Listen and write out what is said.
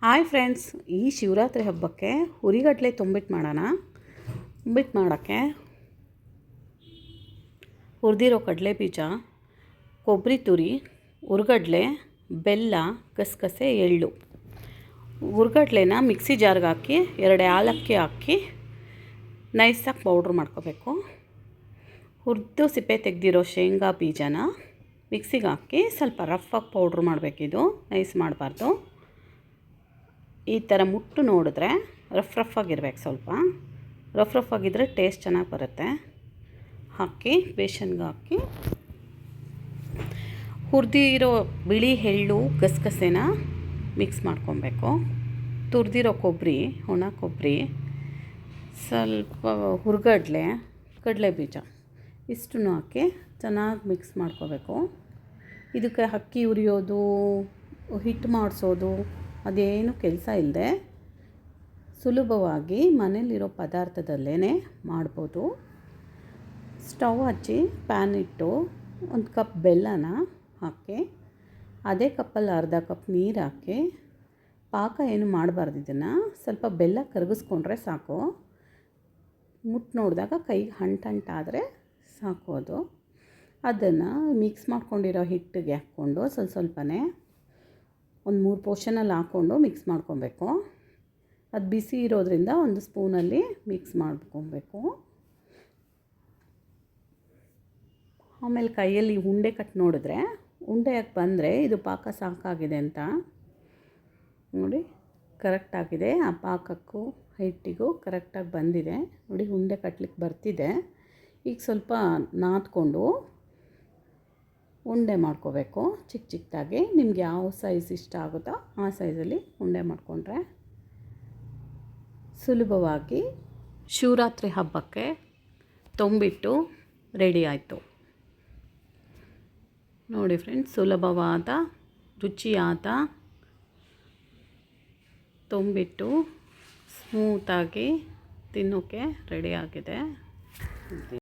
Hi friends, ಈ ಶಿವರಾತ್ರಿ ಹಬ್ಬಕ್ಕೆ ಹುರಿಗಡಲೆ ತುಂಬಿಟ್ಟು ಮಾಡೋಣ. ತುಂಬಿಟ್ಟು ಮಾಡೋಕ್ಕೆ ಹುರಿದಿರೋ ಕಡಲೆ ಬೀಜ, ಕೊಬ್ಬರಿ ತುರಿ, ಹುರಿಗಡಲೆ, ಬೆಲ್ಲ, ಗಸಗಸೆ, ಎಳ್ಳು. ಹುರಿಗಡಲೆನ ಮಿಕ್ಸಿ ಜಾರ್ಗೆ ಹಾಕಿ 2 ಏಲಕ್ಕಿ ಹಾಕಿ ನೈಸಾಗಿ ಪೌಡ್ರ್ ಮಾಡ್ಕೋಬೇಕು. ಹುರಿದು ಸಿಪ್ಪೆ ತೆಗೆದಿರೋ ಶೇಂಗಾ ಬೀಜನ ಮಿಕ್ಸಿಗೆ ಹಾಕಿ ಸ್ವಲ್ಪ ರಫಾಗಿ ಪೌಡ್ರ್ ಮಾಡಬೇಕಿದು, ನೈಸ್ ಮಾಡಬಾರ್ದು. ಈ ಥರ ಮುಟ್ಟು ನೋಡಿದ್ರೆ ರಫ್ ಆಗಿರ್ಬೇಕು. ಸ್ವಲ್ಪ ರಫ್ ಆಗಿದ್ದರೆ ಟೇಸ್ಟ್ ಚೆನ್ನಾಗಿ ಬರುತ್ತೆ. ಹಾಕಿ ಬೇಸನ್ಗೆ ಹಾಕಿ ಹುರಿದಿರೋ ಬಿಳಿ ಎಳ್ಳು, ಗಸಗಸೆನ ಮಿಕ್ಸ್ ಮಾಡ್ಕೊಬೇಕು. ತುರಿದಿರೋ ಕೊಬ್ಬರಿ, ಒಣ ಕೊಬ್ಬರಿ, ಸ್ವಲ್ಪ ಹುರಿಗಡಲೆ, ಕಡಲೆ ಬೀಜ ಇಷ್ಟನ್ನು ಹಾಕಿ ಚೆನ್ನಾಗಿ ಮಿಕ್ಸ್ ಮಾಡ್ಕೋಬೇಕು. ಇದಕ್ಕೆ ಅಕ್ಕಿ ಹುರಿಯೋದು, ಹಿಟ್ಟು ಮಾಡಿಸೋದು ಅದೇನು ಕೆಲಸ ಇಲ್ಲದೆ ಸುಲಭವಾಗಿ ಮನೇಲಿರೋ ಪದಾರ್ಥದಲ್ಲೇ ಮಾಡ್ಬೋದು. ಸ್ಟವ್ ಹಚ್ಚಿ ಪ್ಯಾನ್ ಇಟ್ಟು 1 ಕಪ್ ಬೆಲ್ಲನ ಹಾಕಿ, ಅದೇ ಕಪ್ಪಲ್ಲಿ ಅರ್ಧ ಕಪ್ ನೀರು ಹಾಕಿ, ಪಾಕ ಏನು ಮಾಡಬಾರ್ದು. ಇದನ್ನು ಸ್ವಲ್ಪ ಬೆಲ್ಲ ಕರಗಿಸ್ಕೊಂಡ್ರೆ ಸಾಕು. ಮುಟ್ಟು ನೋಡಿದಾಗ ಕೈಗೆ ಅಂಟಾದರೆ ಸಾಕು. ಅದನ್ನು ಮಿಕ್ಸ್ ಮಾಡ್ಕೊಂಡಿರೋ ಹಿಟ್ಟಿಗೆ ಹಾಕ್ಕೊಂಡು ಸ್ವಲ್ಪನೇ 1-3 ಪೋರ್ಷನಲ್ಲಿ ಹಾಕ್ಕೊಂಡು ಮಿಕ್ಸ್ ಮಾಡ್ಕೊಬೇಕು. ಅದು ಬಿಸಿ ಇರೋದ್ರಿಂದ 1 ಸ್ಪೂನಲ್ಲಿ ಮಿಕ್ಸ್ ಮಾಡ್ಕೊಬೇಕು. ಆಮೇಲೆ ಕೈಯಲ್ಲಿ ಉಂಡೆ ಕಟ್ ನೋಡಿದ್ರೆ, ಉಂಡೆಯಾಗಿ ಬಂದರೆ ಇದು ಪಾಕ ಸಾಕಾಗಿದೆ ಅಂತ ನೋಡಿ. ಕರೆಕ್ಟಾಗಿದೆ. ಆ ಪಾಕಕ್ಕೂ ಹಿಟ್ಟಿಗೂ ಕರೆಕ್ಟಾಗಿ ಬಂದಿದೆ ನೋಡಿ. ಉಂಡೆ ಕಟ್ಟಲಿಕ್ಕೆ ಬರ್ತಿದೆ. ಈಗ ಸ್ವಲ್ಪ ನಾದ್ಕೊಂಡು ಉಂಡೆ ಮಾಡ್ಕೋಬೇಕು ಚಿಕ್ಕದಾಗಿ. ನಿಮ್ಗೆ ಯಾವ ಸೈಜ್ ಇಷ್ಟ ಆಗುತ್ತೋ ಆ ಸೈಜಲ್ಲಿ ಉಂಡೆ ಮಾಡಿಕೊಂಡ್ರೆ ಸುಲಭವಾಗಿ ಶಿವರಾತ್ರಿ ಹಬ್ಬಕ್ಕೆ ತುಂಬಿಟ್ಟು ರೆಡಿ ಆಯಿತು ನೋಡಿ ಫ್ರೆಂಡ್ಸ್. ಸುಲಭವಾದ ರುಚಿಯಾದ ತುಂಬಿಟ್ಟು ಸ್ಮೂತಾಗಿ ತಿನ್ನೋಕ್ಕೆ ರೆಡಿಯಾಗಿದೆ.